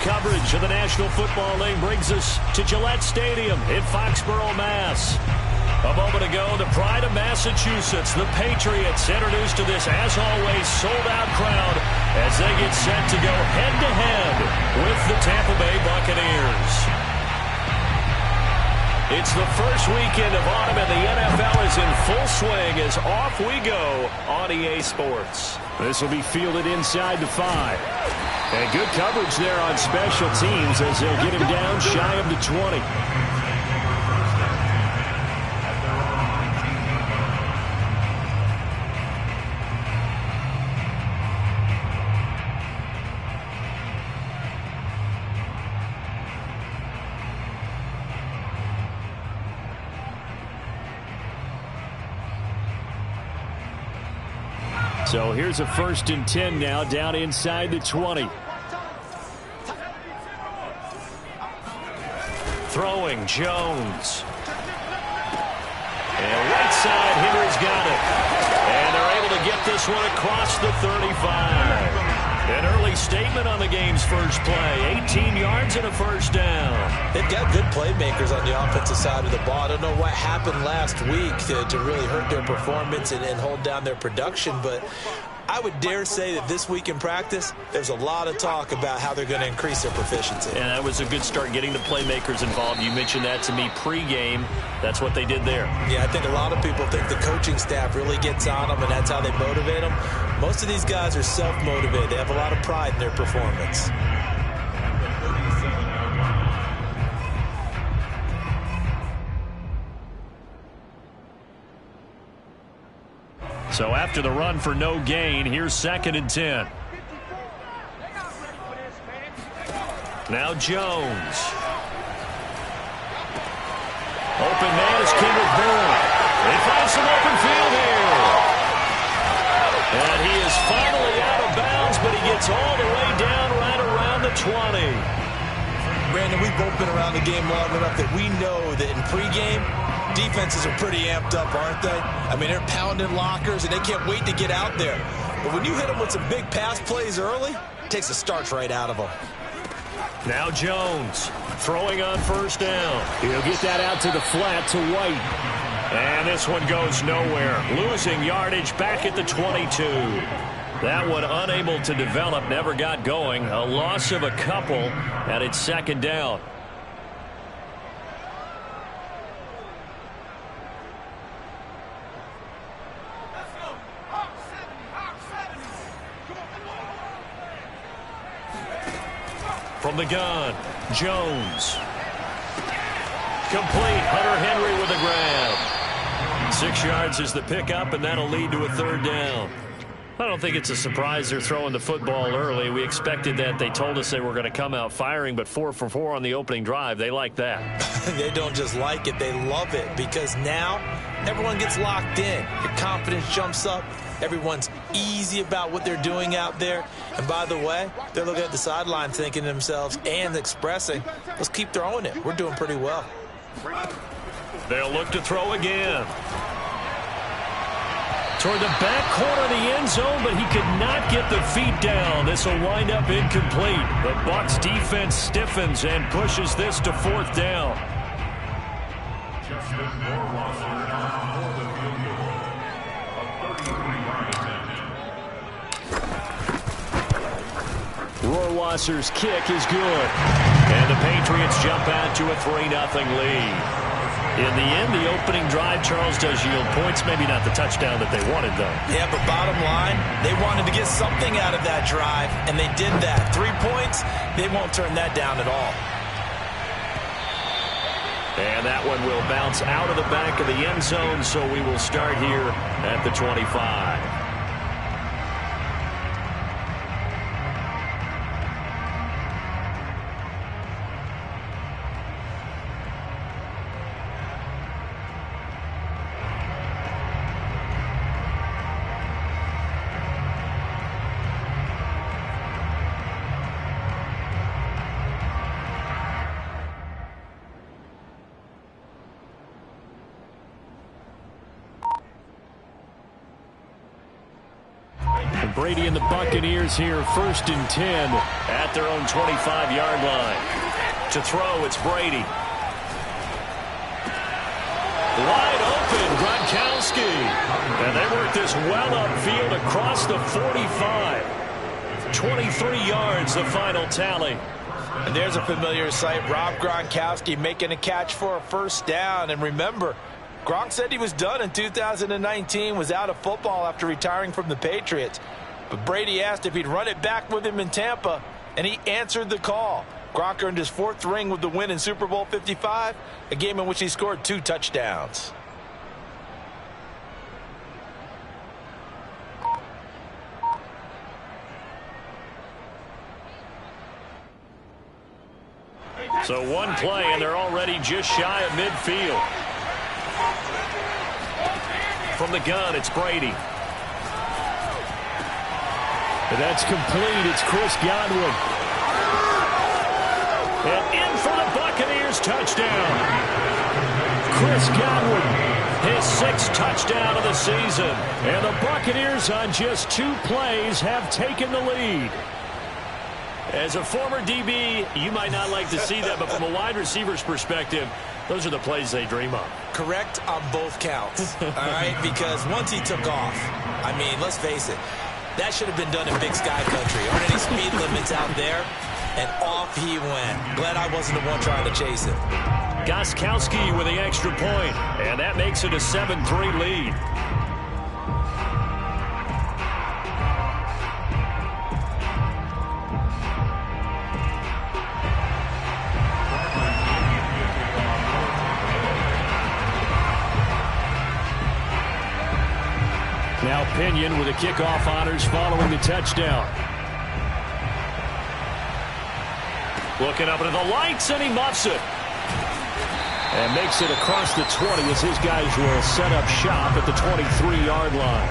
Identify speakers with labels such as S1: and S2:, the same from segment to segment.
S1: coverage of the National Football League brings us to Gillette Stadium in Foxborough, Mass. A moment ago, the pride of Massachusetts, the Patriots, introduced to this, as always, sold-out crowd as they get set to go head-to-head with the Tampa Bay Buccaneers. It's the first weekend of autumn, and the NFL is in full swing as off we go on EA Sports. This will be fielded inside the 5. And good coverage there on special teams as they'll get him down shy of the 20. So here's a 1st and 10 now, down inside the 20. Throwing, Jones. And right side, Henry's got it. And they're able to get this one across the 35. An early statement on the game's first play. 18 yards and a first down.
S2: They've got good playmakers on the offensive side of the ball. I don't know what happened last week to really hurt their performance and hold down their production, but I would dare say that this week in practice, there's a lot of talk about how they're going to increase their proficiency.
S1: And that was a good start, getting the playmakers involved. You mentioned that to me pregame. That's what they did there.
S2: Yeah, I think a lot of people think the coaching staff really gets on them, and that's how they motivate them. Most of these guys are self-motivated. They have a lot of pride in their performance.
S1: So after the run for no gain, here's 2nd and 10. Now Jones. Open man is Kendrick Bourne. He finds some open field here. And he is finally out of bounds, but he gets all the way down right around the 20.
S2: Brandon, we've both been around the game long enough that we know that in pregame, defenses are pretty amped up, aren't they? I mean, they're pounding lockers, and they can't wait to get out there. But when you hit them with some big pass plays early, it takes the starch right out of them.
S1: Now Jones throwing on 1st down. He'll get that out to the flat to White. And this one goes nowhere. Losing yardage back at the 22. That one unable to develop, never got going. A loss of a couple, and it's 2nd down. From the gun, Jones. Complete. Hunter Henry with a grab. 6 yards is the pickup, and that'll lead to a 3rd down. I don't think it's a surprise they're throwing the football early. We expected that. They told us they were going to come out firing, but 4 for 4 on the opening drive. They like that.
S2: They don't just like it, they love it, because now everyone gets locked in. Your confidence jumps up. Everyone's easy about what they're doing out there. And by the way, they're looking at the sideline thinking to themselves and expressing, let's keep throwing it. We're doing pretty well.
S1: They'll look to throw again. Toward the back corner of the end zone, but he could not get the feet down. This will wind up incomplete. The Bucs defense stiffens and pushes this to 4th down. Rohrwasser's kick is good. And the Patriots jump out to a 3-0 lead. In the end, the opening drive, Charles, does yield points. Maybe not the touchdown that they wanted, though.
S2: Yeah, but bottom line, they wanted to get something out of that drive, and they did that. 3 points, they won't turn that down at all.
S1: And that one will bounce out of the back of the end zone, so we will start here at the 25. And Brady and the Buccaneers here, 1st and 10 at their own 25-yard line. To throw, it's Brady. Wide open, Gronkowski. And they work this well upfield across the 45. 23 yards, the final tally.
S2: And there's a familiar sight. Rob Gronkowski making a catch for a 1st down. And remember, Gronk said he was done in 2019, was out of football after retiring from the Patriots. But Brady asked if he'd run it back with him in Tampa, and he answered the call. Gronk earned his 4th ring with the win in Super Bowl 55, a game in which he scored 2 touchdowns.
S1: So one play, and they're already just shy of midfield. From the gun, it's Brady. And that's complete. It's Chris Godwin. And in for the Buccaneers, touchdown. Chris Godwin, his 6th touchdown of the season. And the Buccaneers on just 2 plays have taken the lead. As a former DB, you might not like to see that, but from a wide receiver's perspective, those are the plays they dream of.
S2: Correct on both counts, all right? Because once he took off, I mean, let's face it, that should have been done in Big Sky Country. Aren't any speed limits out there? And off he went. Glad I wasn't the one trying to chase him.
S1: Gostkowski with the extra point, and that makes it a 7-3 lead. Now Pinion with the kickoff honors following the touchdown. Looking up into the lights, and he muffs it. And makes it across the 20 as his guys will set up shop at the 23-yard line.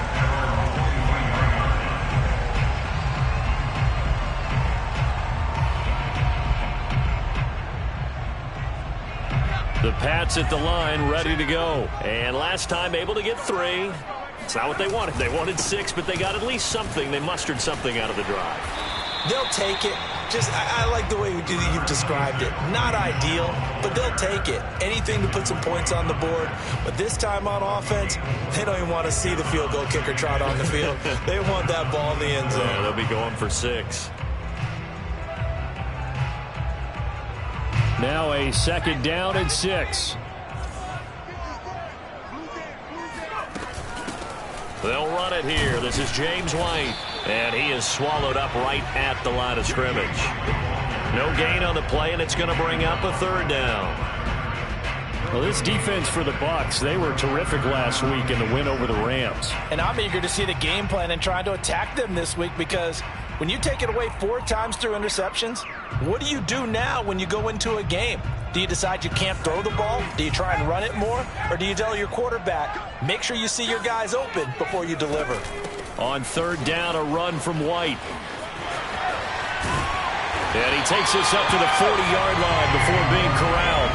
S1: The Pats at the line, ready to go. And last time able to get 3. It's not what they wanted. They wanted 6, but they got at least something. They mustered something out of the drive.
S2: They'll take it. I like the way you've described it. Not ideal, but they'll take it. Anything to put some points on the board. But this time on offense, they don't even want to see the field goal kicker trot on the field. They want that ball in the end zone.
S1: Yeah, they'll be going for 6. Now a 2nd down and 6. They'll run it here. This is James White. And he is swallowed up right at the line of scrimmage. No gain on the play, and it's going to bring up a 3rd down. Well, this defense for the Bucs, they were terrific last week in the win over the Rams.
S2: And I'm eager to see the game plan and trying to attack them this week, because when you take it away 4 times through interceptions, what do you do now when you go into a game? Do you decide you can't throw the ball? Do you try and run it more? Or do you tell your quarterback, make sure you see your guys open before you deliver?
S1: On 3rd down, a run from White. And he takes this up to the 40-yard line before being corralled.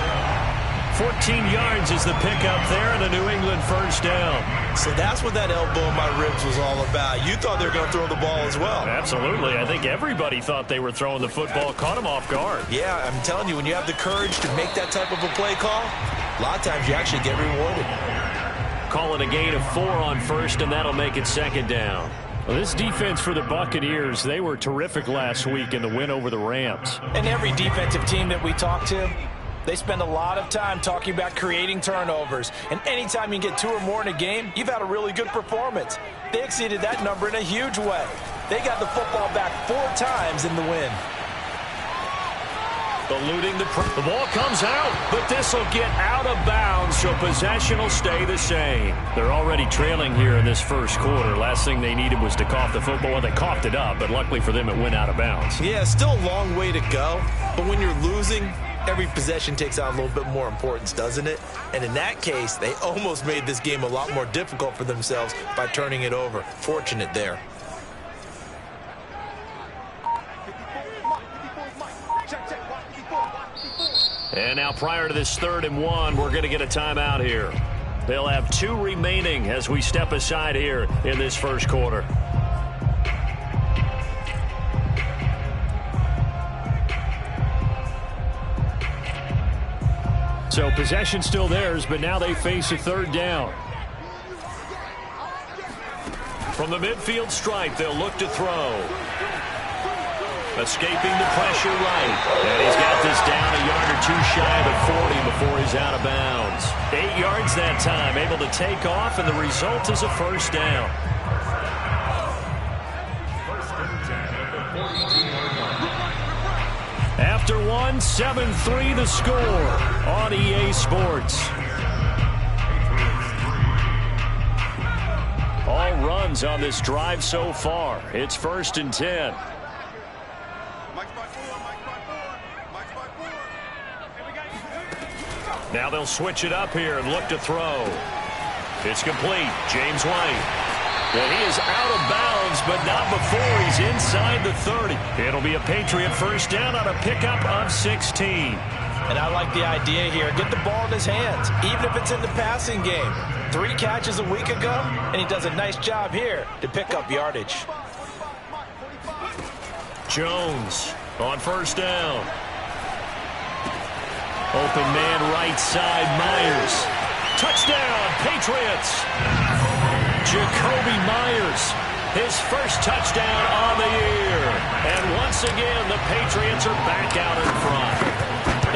S1: 14 yards is the pickup there, and a New England 1st down.
S2: So that's what that elbow in my ribs was all about. You thought they were going to throw the ball as well.
S1: Absolutely. I think everybody thought they were throwing the football, caught him off guard.
S2: Yeah, I'm telling you, when you have the courage to make that type of a play call, a lot of times you actually get rewarded.
S1: Calling a gain of 4 on 1st, and that'll make it 2nd down. Well, this defense for the Buccaneers, they were terrific last week in the win over the Rams.
S2: And every defensive team that we talk to, they spend a lot of time talking about creating turnovers. And anytime you get 2 or more in a game, you've had a really good performance. They exceeded that number in a huge way. They got the football back 4 times in the win.
S1: Eluding the ball comes out, but this will get out of bounds, so possession will stay the same. They're already trailing here in this 1st quarter. Last thing they needed was to cough the football. Well, they coughed it up, but luckily for them, it went out of bounds.
S2: Yeah, still a long way to go, but when you're losing, every possession takes on a little bit more importance, doesn't it? And in that case, they almost made this game a lot more difficult for themselves by turning it over. Fortunate there.
S1: And now prior to this 3rd and 1, we're going to get a timeout here. They'll have 2 remaining as we step aside here in this 1st quarter. So possession still theirs, but now they face a third down. From the midfield stripe, they'll look to throw. Escaping the pressure right. And he's got this down a yard or two shy of the 40 before he's out of bounds. 8 yards that time, able to take off, and the result is a first down. After one, 7-3 the score on EA Sports. All runs on this drive so far. It's 1st and 10. Now they'll switch it up here and look to throw. It's complete. James White. And he is out of bounds, but not before he's inside the 30. It'll be a Patriot first down on a pickup of 16.
S2: And I like the idea here. Get the ball in his hands, even if it's in the passing game. 3 catches a week ago, and he does a nice job here to pick up yardage.
S1: Jones on first down. Open man right side, Myers. Touchdown, Patriots. Jacoby Myers, his first touchdown on the year. And once again, the Patriots are back out in front.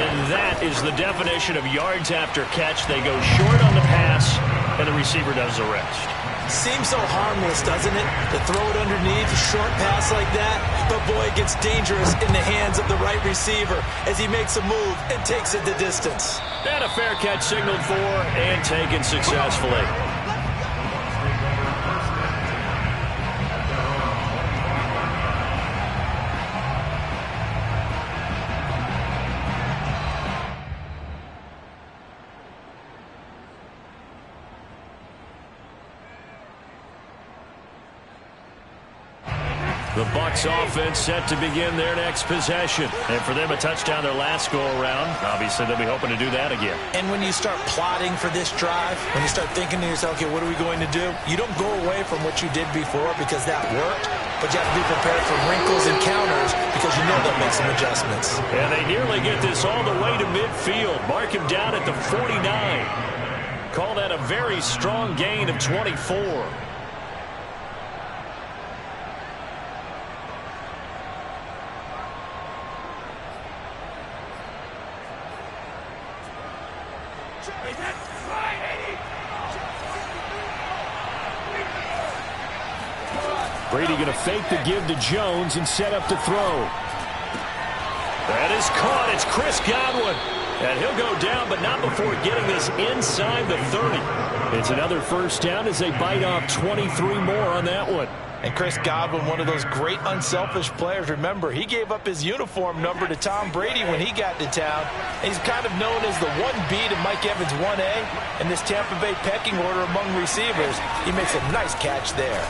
S1: And that is the definition of yards after catch. They go short on the pass, and the receiver does the rest.
S2: Seems so harmless, doesn't it? To throw it underneath, a short pass like that. But, boy, it gets dangerous in the hands of the right receiver as he makes a move and takes it the distance.
S1: And a fair catch signaled for and taken successfully. The Bucs offense set to begin their next possession. And for them, a touchdown their last go-around. Obviously, they'll be hoping to do that again.
S2: And when you start plotting for this drive, when you start thinking to yourself, okay, what are we going to do? You don't go away from what you did before because that worked, but you have to be prepared for wrinkles and counters because you know they'll make some adjustments.
S1: And they nearly get this all the way to midfield. Mark him down at the 49. Call that a very strong gain of 24. Brady going to fake the give to Jones and set up to throw. That is caught. It's Chris Godwin. And he'll go down, but not before getting this inside the 30. It's another first down as they bite off 23 more on that one.
S2: And Chris Godwin, one of those great unselfish players. Remember, he gave up his uniform number to Tom Brady when he got to town. And he's kind of known as the 1B to Mike Evans 1A. In this Tampa Bay pecking order among receivers, he makes a nice catch there.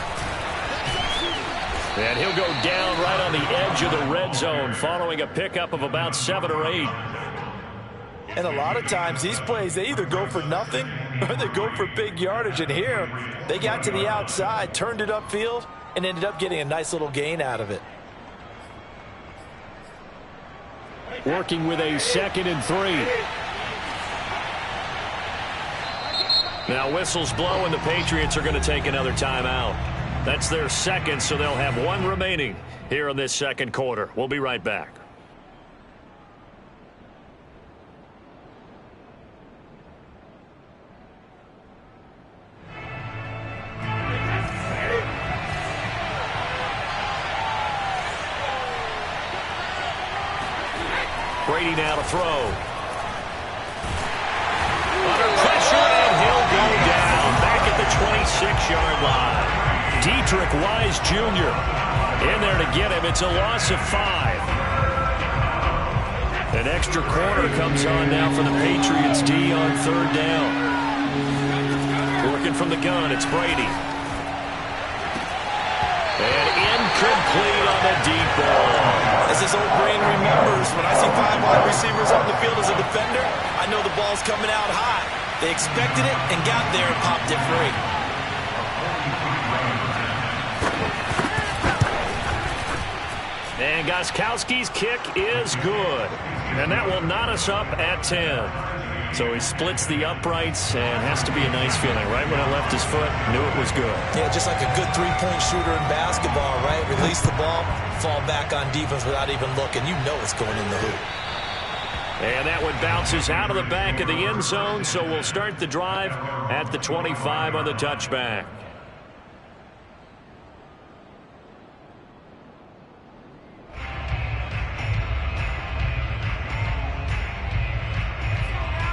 S1: And he'll go down right on the edge of the red zone following a pickup of about 7 or 8.
S2: And a lot of times these plays, they either go for nothing or they go for big yardage. And here, they got to the outside, turned it upfield, and ended up getting a nice little gain out of it.
S1: Working with a 2nd and 3. Now whistles blow and the Patriots are going to take another timeout. That's their second, so they'll have 1 remaining here in this second quarter. We'll be right back. Brady now to throw. Under pressure, and he'll go down. Back at the 26-yard line. Dietrich Wise Jr. in there to get him. It's a loss of 5. An extra corner comes on now for the Patriots D on 3rd down. Working from the gun, it's Brady. And incomplete on the deep ball.
S2: As his old brain remembers, when I see 5 wide receivers on the field as a defender, I know the ball's coming out high. They expected it and got there and popped it free.
S1: And Gostkowski's kick is good. And that will knot us up at 10. So he splits the uprights and has to be a nice feeling. Right when it left his foot, knew it was good.
S2: Yeah, just like a good three-point shooter in basketball, right? Release the ball, fall back on defense without even looking. You know it's going in the hoop.
S1: And that one bounces out of the back of the end zone, so we'll start the drive at the 25 on the touchback.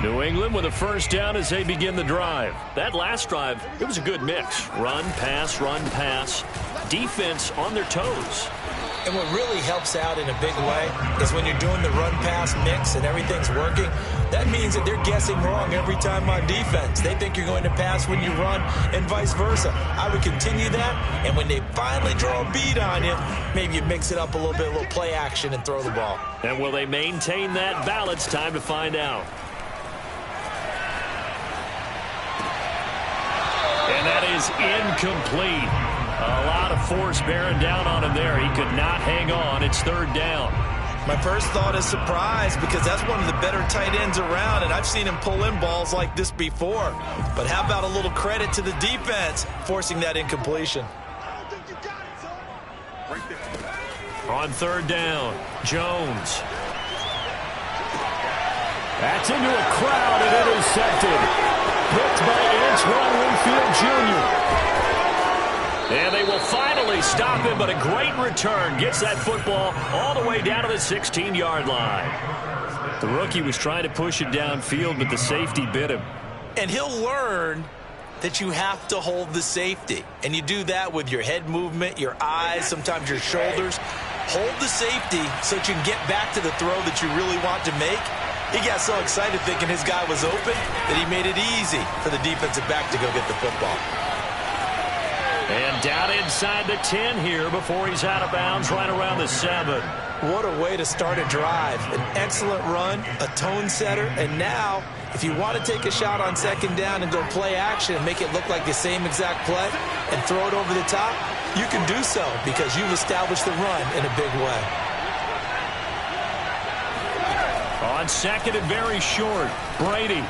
S1: New England with a first down as they begin the drive. That last drive, it was a good mix. Run, pass, defense on their toes.
S2: And what really helps out in a big way is when you're doing the run-pass mix and everything's working, that means that they're guessing wrong every time on defense. They think you're going to pass when you run and vice versa. I would continue that, and when they finally draw a beat on you, maybe you mix it up a little bit, a little play action, and throw the ball.
S1: And will they maintain that balance? Time to find out. And that is incomplete. A lot of force bearing down on him there. He could not hang on. It's third down.
S2: My first thought is surprise because that's one of the better tight ends around, and I've seen him pull in balls like this before. But how about a little credit to the defense forcing that incompletion?
S1: On third down, Jones. That's into a crowd and intercepted. Picked by Antoine Winfield Jr. And they will finally stop him, but a great return gets that football all the way down to the 16-yard line. The rookie was trying to push it downfield, but the safety bit him.
S2: And he'll learn that you have to hold the safety. And you do that with your head movement, your eyes, sometimes your shoulders. Hold the safety so that you can get back to the throw that you really want to make. He got so excited thinking his guy was open that he made it easy for the defensive back to go get the football.
S1: And down inside the 10 here before he's out of bounds right around the 7.
S2: What a way to start a drive. An excellent run, a tone setter, and now if you want to take a shot on second down and go play action and make it look like the same exact play and throw it over the top, you can do so because you've established the run in a big way.
S1: On second and very short, Brady.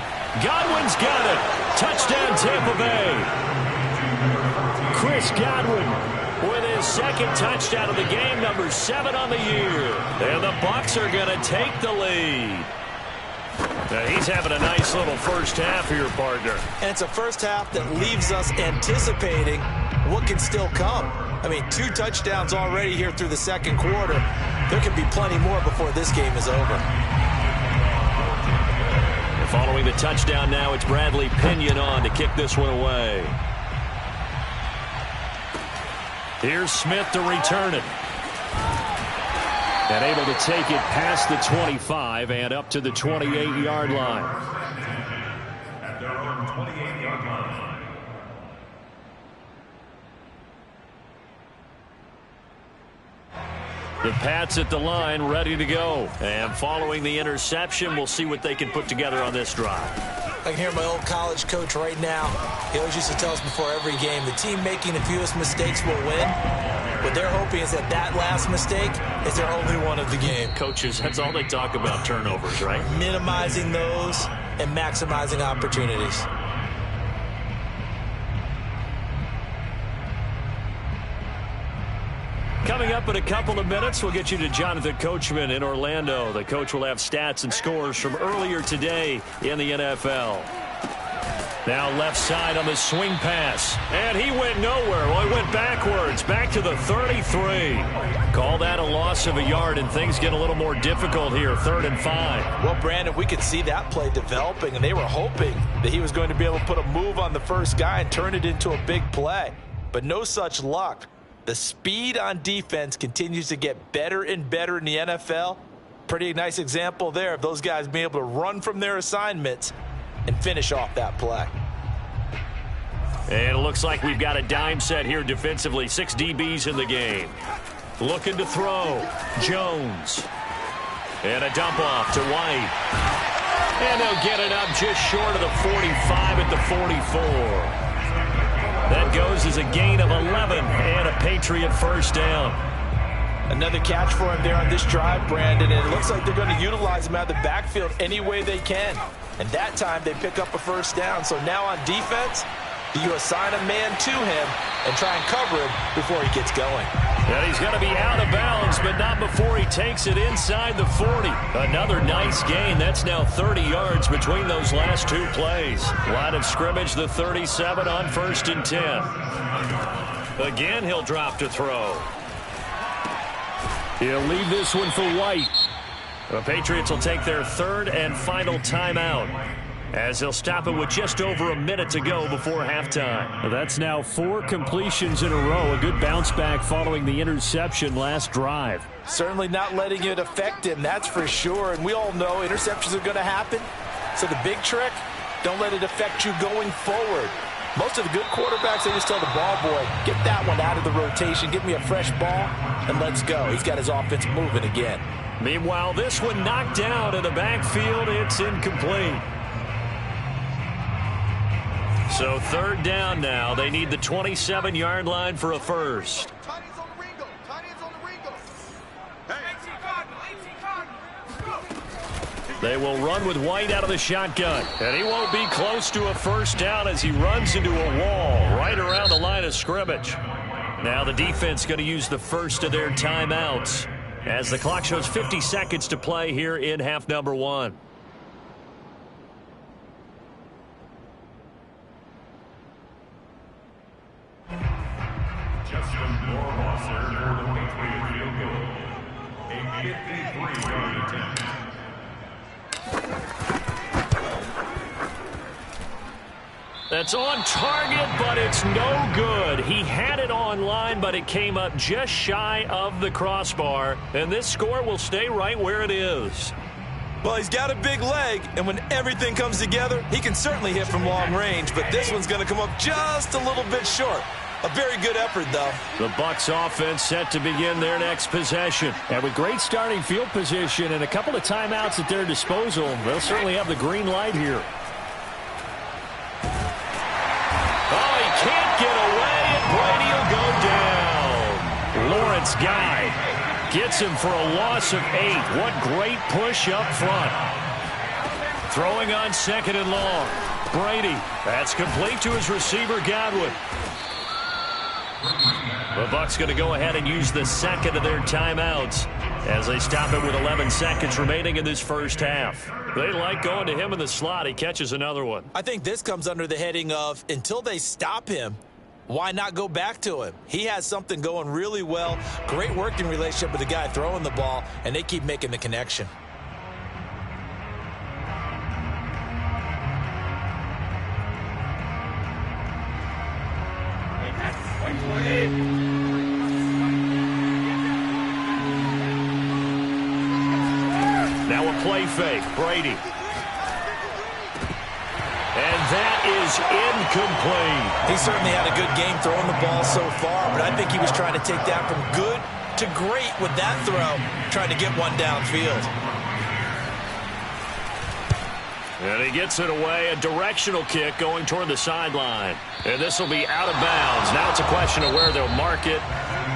S1: Godwin's got it. Touchdown, Tampa Bay. Chris Godwin with his second touchdown of the game, number 7 on the year. And the Bucs are going to take the lead. Now he's having a nice little first half here, partner.
S2: And it's a first half that leaves us anticipating what can still come. I mean, 2 touchdowns already here through the second quarter. There could be plenty more before this game is over.
S1: Following the touchdown now, it's Bradley Pinion on to kick this one away. Here's Smith to return it. And able to take it past the 25 and up to the 28-yard line. At their own 28-yard line. The Pats at the line, ready to go. And following the interception, we'll see what they can put together on this drive.
S2: I can hear my old college coach right now. He always used to tell us before every game, the team making the fewest mistakes will win. What they're hoping is that last mistake is their only one of the game.
S1: Coaches, that's all they talk about, turnovers, right?
S2: Minimizing those and maximizing opportunities.
S1: Coming up in a couple of minutes, we'll get you to Jonathan Coachman in Orlando. The coach will have stats and scores from earlier today in the NFL. Now left side on the swing pass. And he went nowhere. Well, he went backwards, back to the 33. Call that a loss of a yard, and things get a little more difficult here, 3rd and 5.
S2: Well, Brandon, we could see that play developing, and they were hoping that he was going to be able to put a move on the first guy and turn it into a big play. But no such luck. The speed on defense continues to get better and better in the NFL. Pretty nice example there of those guys being able to run from their assignments and finish off that play.
S1: And it looks like we've got a dime set here defensively. 6 DBs in the game. Looking to throw. Jones. And a dump off to White. And they'll get it up just short of the 45 at the 44. That goes as a gain of 11 and a Patriot first down.
S2: Another catch for him there on this drive, Brandon, and it looks like they're going to utilize him out of the backfield any way they can. And that time they pick up a first down. So now on defense, do you assign a man to him and try and cover him before he gets going?
S1: And he's going to be out of bounds, but not before he takes it inside the 40. Another nice gain. That's now 30 yards between those last two plays. Line of scrimmage, the 37 on 1st and 10. Again, he'll drop to throw. He'll leave this one for White. The Patriots will take their third and final timeout, as they'll stop it with just over a minute to go before halftime.
S3: Well, that's now 4 completions in a row. A good bounce back following the interception last drive.
S2: Certainly not letting it affect him, that's for sure. And we all know interceptions are going to happen. So the big trick, don't let it affect you going forward. Most of the good quarterbacks, they just tell the ball boy, get that one out of the rotation, give me a fresh ball, and let's go. He's got his offense moving again.
S1: Meanwhile, this one knocked down in the backfield. It's incomplete. So third down now. They need the 27-yard line for a first. They will run with White out of the shotgun. And he won't be close to a first down as he runs into a wall right around the line of scrimmage. Now the defense going to use the first of their timeouts as the clock shows 50 seconds to play here in half number 1. That's on target, but it's no good. He had it on line, but it came up just shy of the crossbar. And this score will stay right where it is.
S2: Well, he's got a big leg, and when everything comes together, he can certainly hit from long range, but this one's going to come up just a little bit short. A very good effort, though.
S1: The Bucs offense set to begin their next possession.
S3: And with great starting field position and a couple of timeouts at their disposal, they'll certainly have the green light here.
S1: Oh, he can't get away, and Brady will go down. Lawrence Guy gets him for a loss of 8. What great push up front. Throwing on 2nd and long. Brady, that's complete to his receiver, Godwin. The Bucs going to go ahead and use the second of their timeouts as they stop it with 11 seconds remaining in this first half. They like going to him in the slot. He catches another one.
S2: I think this comes under the heading of until they stop him, why not go back to him? He has something going really well. Great working relationship with the guy throwing the ball, and they keep making the connection.
S1: Now a play fake. Brady. And that is incomplete.
S2: He certainly had a good game throwing the ball so far, but I think he was trying to take that from good to great with that throw, trying to get one downfield.
S1: And he gets it away, a directional kick going toward the sideline. And this will be out of bounds. Now it's a question of where they'll mark it.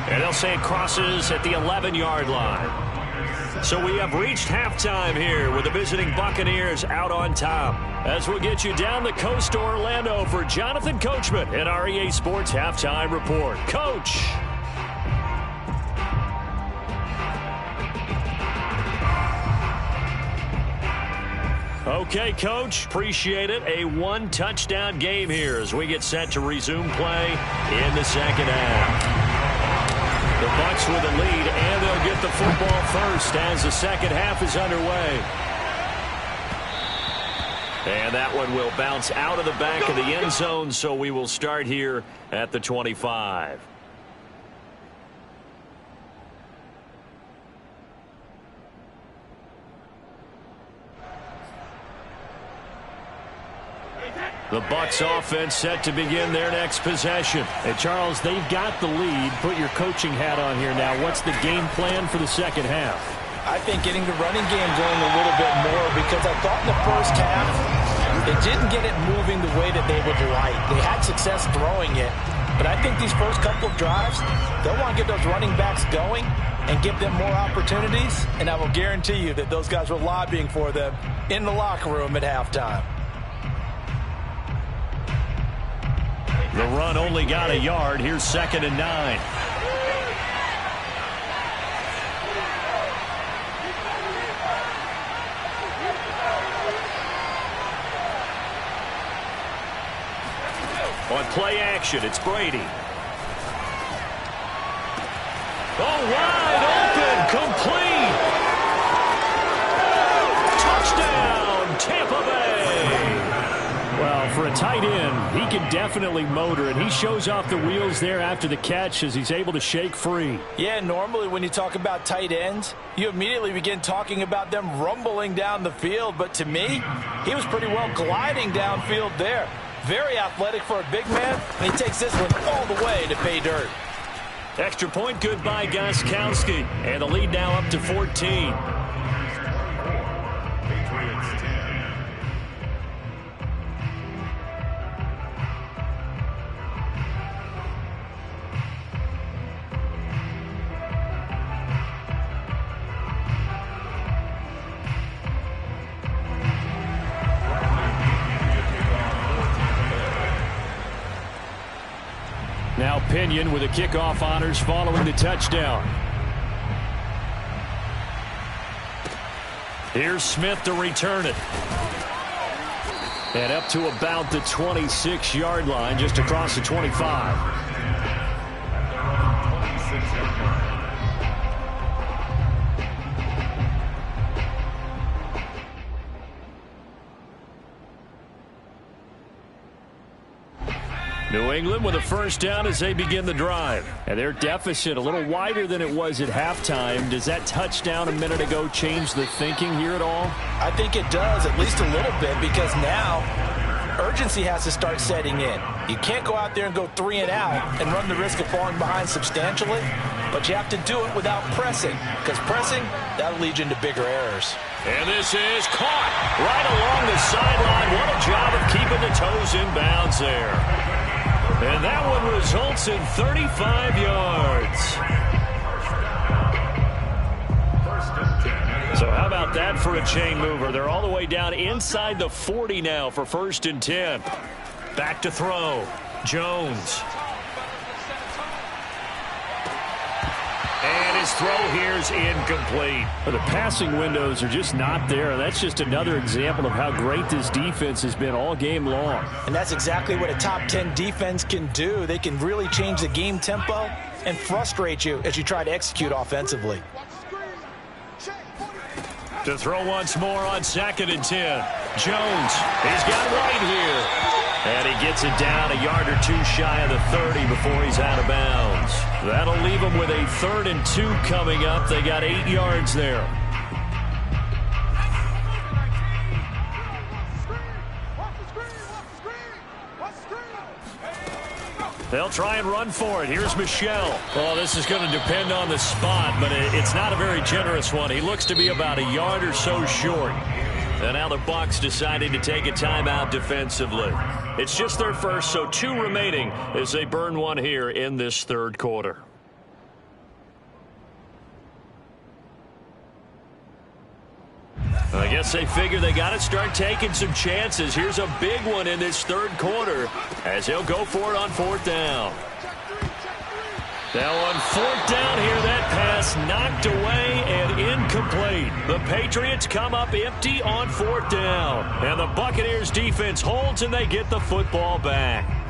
S1: And they'll say it crosses at the 11-yard line. So we have reached halftime here with the visiting Buccaneers out on top. As we'll get you down the coast to Orlando for Jonathan Coachman at our EA Sports Halftime Report. Coach. Okay, Coach, appreciate it. A one-touchdown game here as we get set to resume play in the second half. The Bucs with a lead, and they'll get the football first as the second half is underway. And that one will bounce out of the back of the end zone, so we will start here at the 25. The Bucs offense set to begin their next possession.
S3: Hey, Charles, they've got the lead. Put your coaching hat on here now. What's the game plan for the second half?
S2: I think getting the running game going a little bit more, because I thought in the first half they didn't get it moving the way that they would like. They had success throwing it, but I think these first couple of drives, they'll want to get those running backs going and give them more opportunities, and I will guarantee you that those guys were lobbying for them in the locker room at halftime.
S1: The run only got a yard. Here's 2nd and 9. On play action, it's Brady. Oh, wide open, complete. Touchdown, Tampa Bay. Well, for a tight end, he can definitely motor it. He shows off the wheels there after the catch as he's able to shake free.
S2: Yeah, normally when you talk about tight ends, you immediately begin talking about them rumbling down the field. But to me, he was pretty well gliding downfield there. Very athletic for a big man, and he takes this one all the way to pay dirt.
S1: Extra point good by Gostkowski. And the lead now up to 14. Now Pinion with the kickoff honors following the touchdown. Here's Smith to return it. And up to about the 26-yard line, just across the 25. New England with a first down as they begin the drive. And their deficit a little wider than it was at halftime. Does that touchdown a minute ago change the thinking here at all?
S2: I think it does, at least a little bit, because now urgency has to start setting in. You can't go out there and go 3 and out and run the risk of falling behind substantially, but you have to do it without pressing, because pressing, that'll lead you into bigger errors.
S1: And this is caught right along the sideline. What a job of keeping the toes in bounds there. And that one results in 35 yards. So how about that for a chain mover? They're all the way down inside the 40 now for 1st and 10. Back to throw. Jones. And his throw here is incomplete. Well, the passing windows are just not there. That's just another example of how great this defense has been all game long.
S2: And that's exactly what a top 10 defense can do. They can really change the game tempo and frustrate you as you try to execute offensively.
S1: To throw once more on 2nd and 10. Jones, he's got White here. And he gets it down a yard or two shy of the 30 before he's out of bounds. That'll leave him with a 3rd and 2 coming up. They got 8 yards there. They'll try and run for it. Here's Michel. Well, this is going to depend on the spot, but it's not a very generous one. He looks to be about a yard or so short. And now the Bucs decided to take a timeout defensively. It's just their first, so 2 remaining as they burn one here in this 3rd quarter. I guess they figure they got to start taking some chances. Here's a big one in this 3rd quarter as he'll go for it on 4th down. Now on 4th down here, that pass knocked away and incomplete. The Patriots come up empty on 4th down. And the Buccaneers defense holds and they get the football back.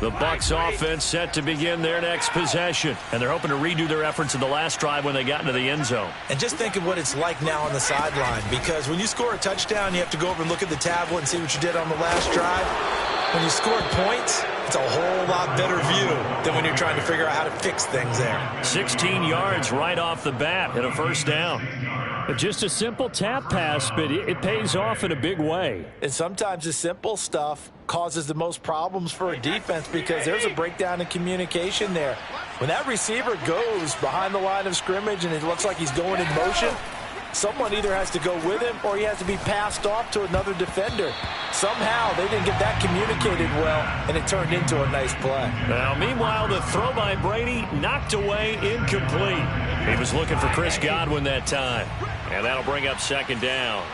S1: The Bucs offense set to begin their next possession. And they're hoping to redo their efforts in the last drive when they got into the end zone.
S2: And just think of what it's like now on the sideline, because when you score a touchdown, you have to go over and look at the tablet and see what you did on the last drive. When you scored points, it's a whole lot better view than when you're trying to figure out how to fix things there.
S1: 16 yards right off the bat and a 1st down. Just a simple tap pass, but it pays off in a big way.
S2: And sometimes the simple stuff causes the most problems for a defense because there's a breakdown in communication there. When that receiver goes behind the line of scrimmage and it looks like he's going in motion, Someone either has to go with him or he has to be passed off to another defender. Somehow they didn't get that communicated well, and it turned into a nice play.
S1: Now, meanwhile, the throw by Brady knocked away, incomplete. He was looking for Chris Godwin that time, and that'll bring up second down.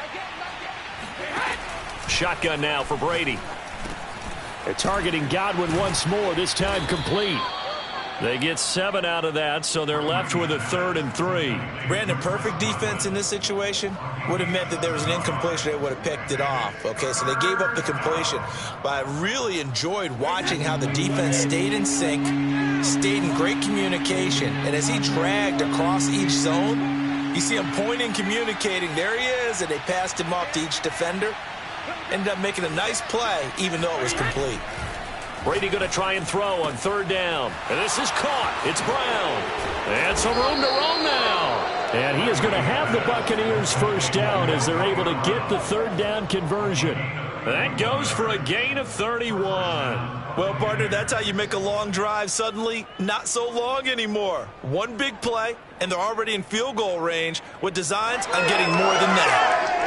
S1: Shotgun now for Brady.
S3: They're targeting Godwin once more, this time complete.
S1: They get 7 out of that, so they're left with a 3rd and 3.
S2: Brandon, perfect defense in this situation would have meant that there was an incompletion. They would have picked it off. Okay, so they gave up the completion. But I really enjoyed watching how the defense stayed in sync, stayed in great communication. And as he dragged across each zone, you see him pointing, communicating. There he is, and they passed him off to each defender. Ended up making a nice play, even though it was complete.
S1: Brady going to try and throw on 3rd down. And this is caught. It's Brown. And some room to roam now.
S3: And he is going to have the Buccaneers first down as they're able to get the 3rd down conversion.
S1: That goes for a gain of 31.
S2: Well, partner, that's how you make a long drive suddenly not so long anymore. One big play, and they're already in field goal range with designs on getting more than that.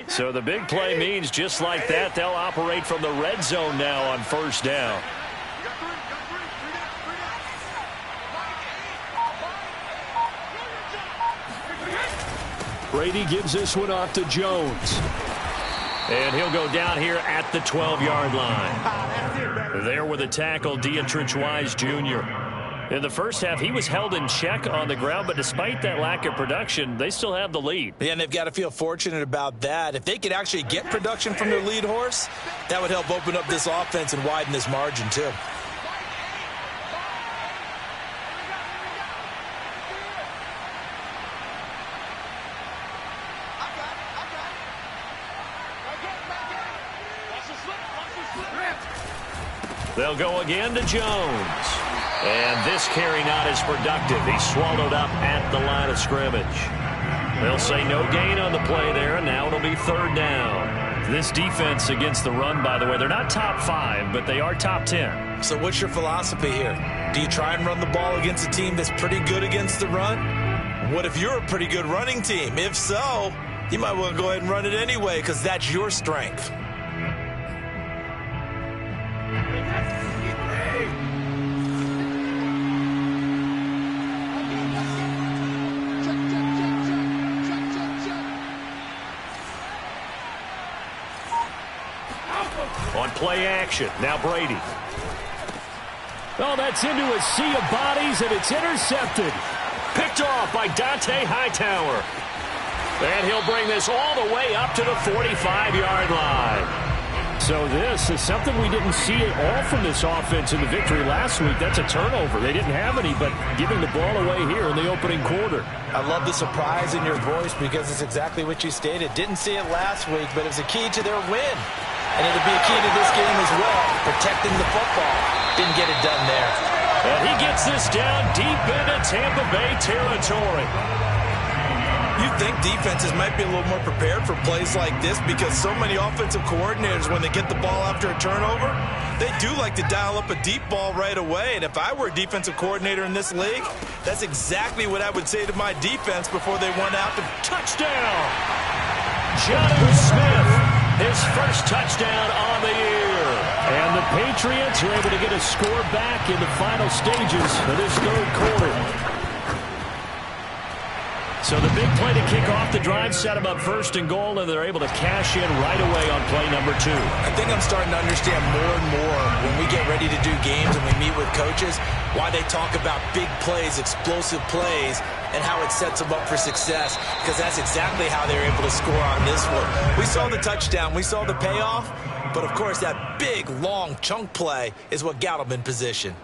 S1: So the big play means just like that, they'll operate from the red zone now on 1st down.
S3: Brady gives this one off to Jones.
S1: And he'll go down here at the 12-yard line. There with a tackle, Dietrich Wise Jr. In the first half, he was held in check on the ground, but despite that lack of production, they still have the lead.
S2: Yeah, and they've got to feel fortunate about that. If they could actually get production from their lead horse, that would help open up this offense and widen this margin, too.
S1: They'll go again to Jones. And this carry not as productive. He's swallowed up at the line of scrimmage. They'll say no gain on the play there, and now it'll be 3rd down. This defense against the run, by the way, they're not top 5, but they are top 10.
S2: So what's your philosophy here? Do you try and run the ball against a team that's pretty good against the run? What if you're a pretty good running team? If so, you might want to go ahead and run it anyway because that's your strength.
S1: On play action, now Brady.
S3: Oh, that's into a sea of bodies, and it's intercepted.
S1: Picked off by Dante Hightower. And he'll bring this all the way up to the 45-yard line.
S3: So this is something we didn't see at all from this offense in the victory last week. That's a turnover. They didn't have any, but giving the ball away here in the opening quarter.
S2: I love the surprise in your voice because it's exactly what you stated. Didn't see it last week, but it was a key to their win. And it'll be a key to this game as well, protecting the football. Didn't get it done there.
S1: And he gets this down deep into Tampa Bay territory.
S2: You think defenses might be a little more prepared for plays like this because so many offensive coordinators, when they get the ball after a turnover, they do like to dial up a deep ball right away. And if I were a defensive coordinator in this league, that's exactly what I would say to my defense before they went out to
S1: touchdown. Jonnu Smith. His first touchdown on the year.
S3: And the Patriots are able to get a score back in the final stages of this 3rd quarter.
S1: So the big play to kick off the drive set them up 1st and goal, and they're able to cash in right away on play number 2.
S2: I think I'm starting to understand more and more when we get ready to do games and we meet with coaches why they talk about big plays, explosive plays, and how it sets them up for success, because that's exactly how they're able to score on this one. We saw the touchdown. We saw the payoff. But, of course, that big, long chunk play is what got them in position.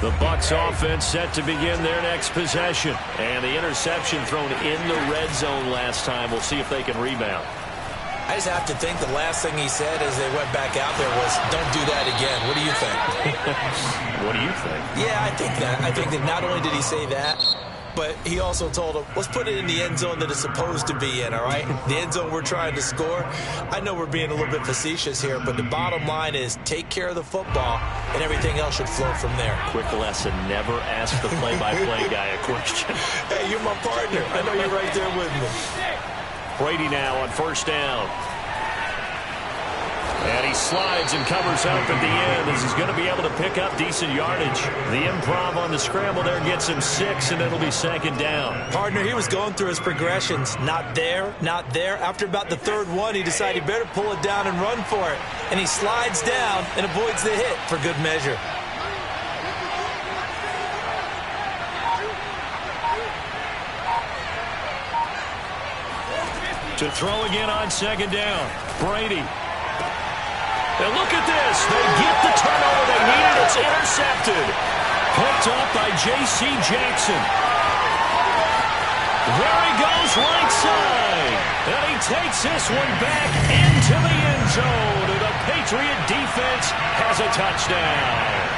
S1: The Bucs offense set to begin their next possession. And the interception thrown in the red zone last time. We'll see if they can rebound.
S2: I just have to think the last thing he said as they went back out there was, don't do that again. What do you think?
S1: What do you think?
S2: Yeah, I think that. I think that not only did he say that, but he also told him, let's put it in the end zone that it's supposed to be in, all right? The end zone we're trying to score. I know we're being a little bit facetious here, but the bottom line is take care of the football, and everything else should flow from there.
S3: Quick lesson, never ask the play-by-play guy a question.
S2: Hey, you're my partner. I know you're right there with me.
S1: Brady now on first down. And he slides and covers up at the end as he's going to be able to pick up decent yardage. The improv on the scramble there gets him 6, and it'll be second down.
S2: Partner, he was going through his progressions. Not there, not there. After about the third one, he decided he better pull it down and run for it. And he slides down and avoids the hit for good measure.
S1: To throw again on second down. Brady. And look at this. They get the turnover they needed. It's intercepted. Picked up by J.C. Jackson. There he goes right side. And he takes this one back into the end zone. And the Patriot defense has a touchdown.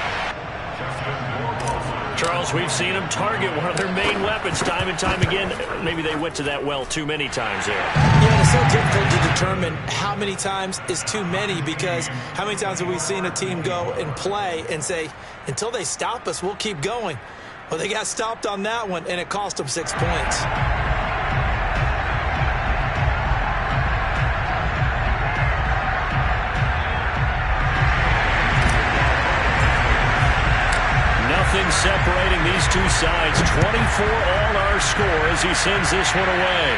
S1: Charles, we've seen them target one of their main weapons time and time again. Maybe they went to that well too many times there.
S2: Yeah, it's so difficult to determine how many times is too many, because how many times have we seen a team go and play and say, until they stop us, we'll keep going. Well, they got stopped on that one, and it cost them 6 points.
S1: Nothing separating these two sides. 24 all our score as he sends this one away.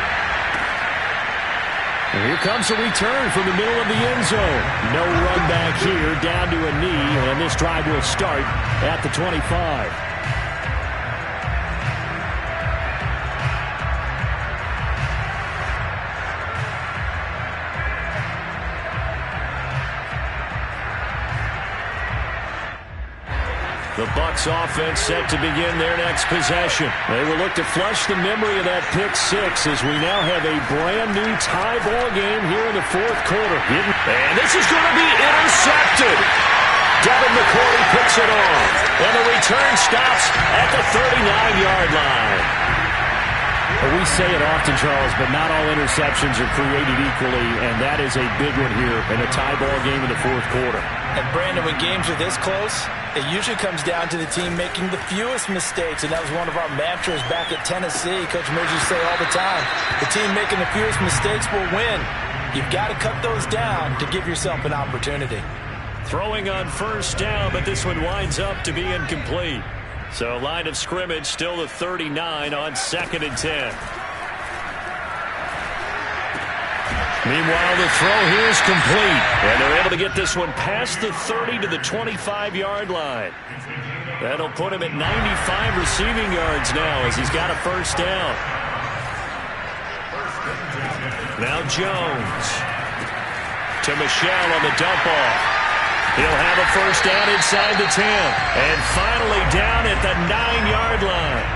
S3: And here comes a return from the middle of the end zone. No run back here, down to a knee, and this drive will start at the 25.
S1: The Bucs offense set to begin their next possession.
S3: They will look to flush the memory of that pick 6 as we now have a brand new tie ball game here in the fourth quarter.
S1: And this is going to be intercepted. Devin McCourty picks it off. And the return stops at the 39-yard line.
S3: Well, we say it often, Charles, but not all interceptions are created equally, and that is a big one here in a tie ball game in the fourth quarter.
S2: And, Brandon, when games are this close, it usually comes down to the team making the fewest mistakes, and that was one of our mantras back at Tennessee. Coach Midge used to say all the time, the team making the fewest mistakes will win. You've got to cut those down to give yourself an opportunity.
S1: Throwing on first down, but this one winds up to be incomplete. So line of scrimmage still the 39 on 2nd and 10. Meanwhile, the throw here is complete. And they're able to get this one past the 30 to the 25-yard line. That'll put him at 95 receiving yards now as he's got a first down. Now Jones to Michelle on the dump off. He'll have a first down inside the 10. And finally down at the 9-yard line.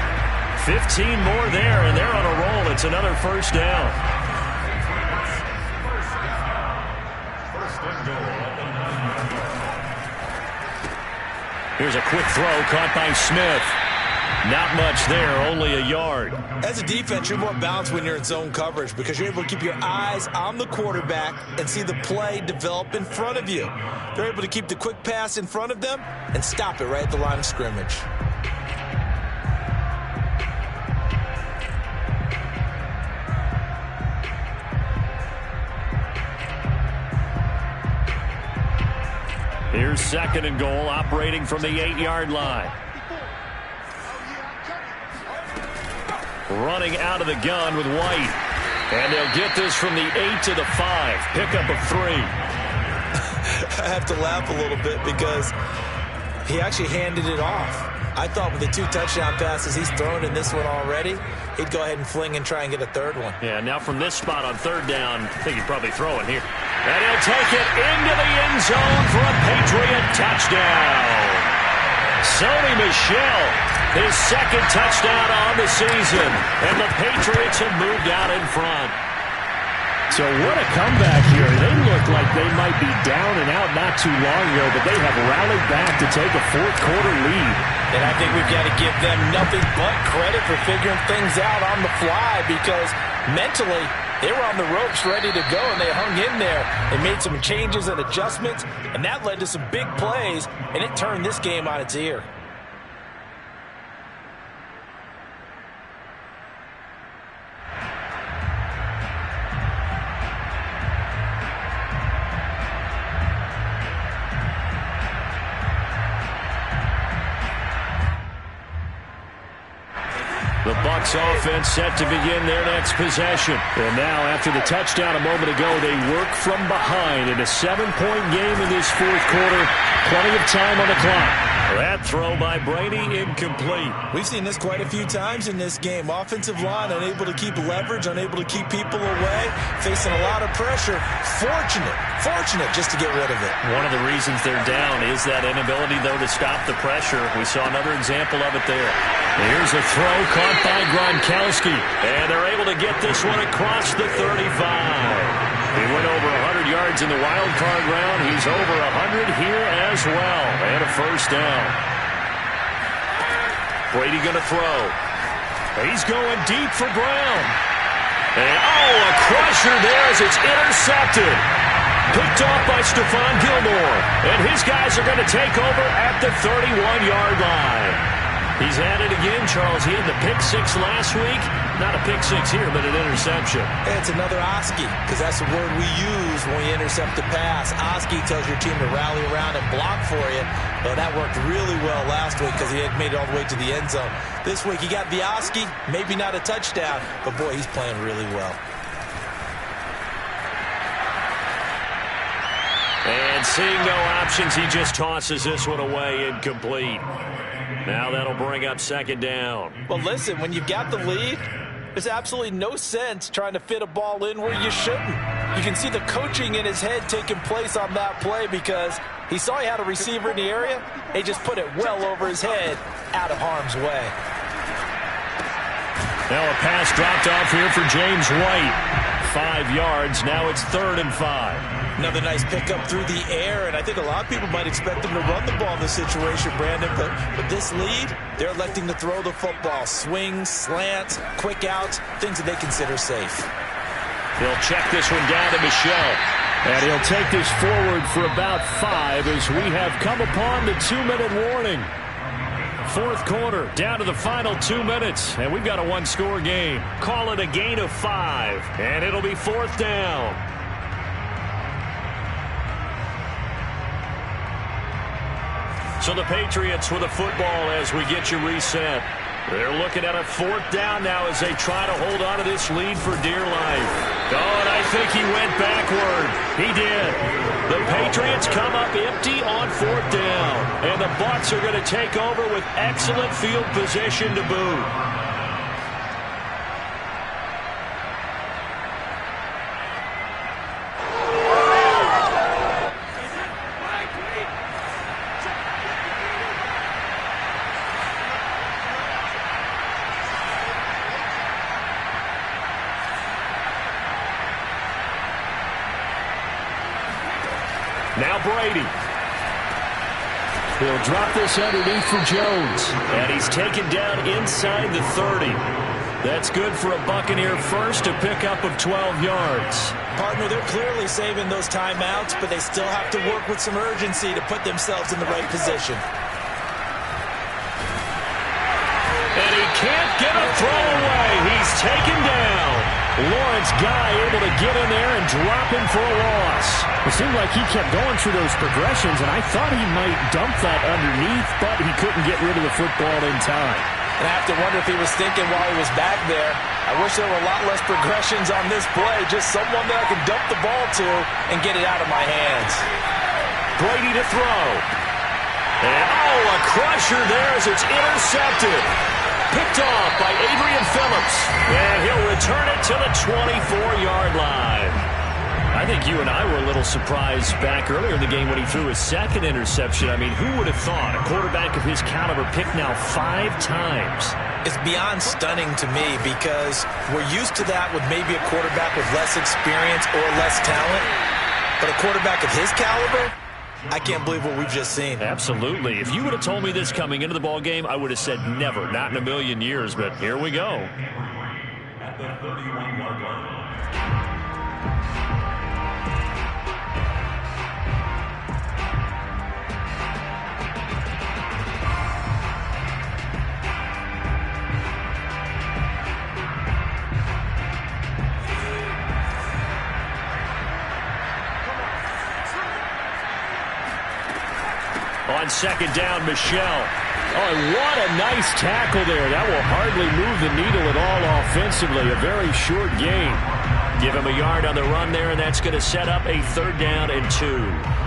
S1: 15 more there, and they're on a roll. It's another first down. Here's a quick throw caught by Smith. Not much there, only a yard.
S2: As a defense, you're more balanced when you're in zone coverage because you're able to keep your eyes on the quarterback and see the play develop in front of you. They're able to keep the quick pass in front of them and stop it right at the line of scrimmage.
S1: Here's 2nd and goal, operating from the 8-yard line. Running out of the gun with White. And they'll get this from the 8 to the 5. Pickup of 3.
S2: I have to laugh a little bit because he actually handed it off. I thought with the 2 touchdown passes he's thrown in this one already, he'd go ahead and fling and try and get a third one.
S1: Yeah, now from this spot on 3rd down, I think he'd probably throw it here. And he'll take it into the end zone for a Patriot touchdown. Sony Michel, his 2nd touchdown on the season. And the Patriots have moved out in front.
S3: So what a comeback here. They look like they might be down and out not too long ago, but they have rallied back to take a fourth-quarter lead.
S2: And I think we've got to give them nothing but credit for figuring things out on the fly because mentally they were on the ropes ready to go, and they hung in there. They made some changes and adjustments, and that led to some big plays, and it turned this game on its ear.
S1: The Bucs offense set to begin their next possession. And now, after the touchdown a moment ago, they work from behind in a 7-point game in this fourth quarter. Plenty of time on the clock. That throw by Brady incomplete.
S2: We've seen this quite a few times in this game. Offensive line unable to keep leverage, unable to keep people away, facing a lot of pressure. Fortunate just to get rid of it.
S1: One of the reasons they're down is that inability, though, to stop the pressure. We saw another example of it there. Here's a throw caught by Gronkowski, and they're able to get this one across the 35. He went over 100 yards in the wild card round. He's over 100 here as well. And a first down. Brady going to throw. He's going deep for Brown. And, a crusher there as it's intercepted. Picked off by Stephon Gilmore. And his guys are going to take over at the 31-yard line. He's at it again, Charles. He had the pick six last week. Not a pick six here, but an interception.
S2: And it's another Oski, because that's the word we use when we intercept a pass. Oski tells your team to rally around and block for you. Well, that worked really well last week because he had made it all the way to the end zone. This week he got the Oski, maybe not a touchdown, but boy, he's playing really well.
S1: And seeing no options, he just tosses this one away incomplete. Now that'll bring up second down.
S2: Well, listen, when you've got the lead, there's absolutely no sense trying to fit a ball in where you shouldn't. You can see the coaching in his head taking place on that play because he saw he had a receiver in the area. He just put it well over his head, out of harm's way.
S1: Now a pass dropped off here for James White. 5 yards. Now it's 3rd and 5.
S2: Another nice pickup through the air, and I think a lot of people might expect him to run the ball in this situation, Brandon, but with this lead, they're electing to throw the football. Swings, slants, quick outs, things that they consider safe.
S1: He'll check this one down to Michel.
S3: And he'll take this forward for about 5 as we have come upon the 2-minute warning.
S1: Fourth quarter, down to the final 2 minutes, and we've got a one-score game. Call it a gain of 5, and it'll be 4th down. So the Patriots with a football as we get you reset. They're looking at a 4th down now as they try to hold on to this lead for dear life. Oh, and I think he went backward. He did. The Patriots come up empty on 4th down, and the Bucs are going to take over with excellent field position to boot. Now Brady.
S3: He'll drop this underneath for Jones.
S1: And he's taken down inside the 30. That's good for a Buccaneer first, a pickup of 12 yards.
S2: Partner, they're clearly saving those timeouts, but they still have to work with some urgency to put themselves in the right position.
S1: And he can't get a throw away. He's taken down.
S3: Lawrence Guy able to get in there and drop him for a loss. It seemed like he kept going through those progressions, and I thought he might dump that underneath, but he couldn't get rid of the football in time.
S2: And I have to wonder if he was thinking while he was back there, I wish there were a lot less progressions on this play, just someone that I can dump the ball to and get it out of my hands.
S1: Brady to throw. And, a crusher there as it's intercepted. Picked off by Adrian Phillips. And he'll return it to the 24-yard line. I think you and I were a little surprised back earlier in the game when he threw his second interception. I mean, who would have thought a quarterback of his caliber picked now 5 times?
S2: It's beyond stunning to me because we're used to that with maybe a quarterback with less experience or less talent. But a quarterback of his caliber, I can't believe what we've just seen.
S1: Absolutely. If you would have told me this coming into the ball game, I would have said never, not in a million years. But here we go. At the 31-yard line. On second down, Michelle.
S3: Oh, what a nice tackle there. That will hardly move the needle at all offensively. A very short gain.
S1: Give him a yard on the run there, and that's going to set up a 3rd down and 2.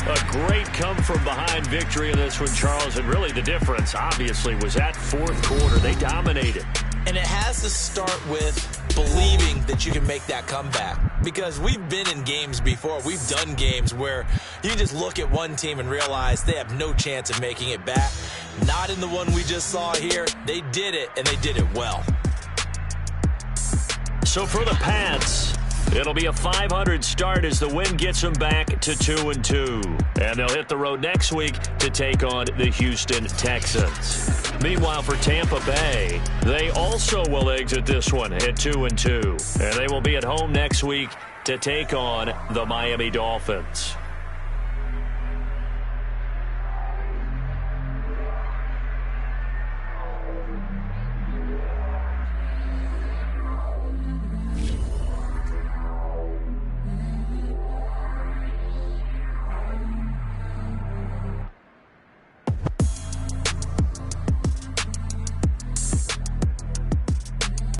S1: A great come-from-behind victory in this one, Charles, and really the difference, obviously, was that 4th quarter. They dominated.
S2: And it has to start with believing that you can make that comeback. Because we've been in games before. We've done games where you just look at one team and realize they have no chance of making it back. Not in the one we just saw here. They did it, and they did it well.
S1: So for the Pats, it'll be a 500 start as the win gets them back to 2-2. And they'll hit the road next week to take on the Houston Texans. Meanwhile, for Tampa Bay, they also will exit this one at 2-2. And they will be at home next week to take on the Miami Dolphins.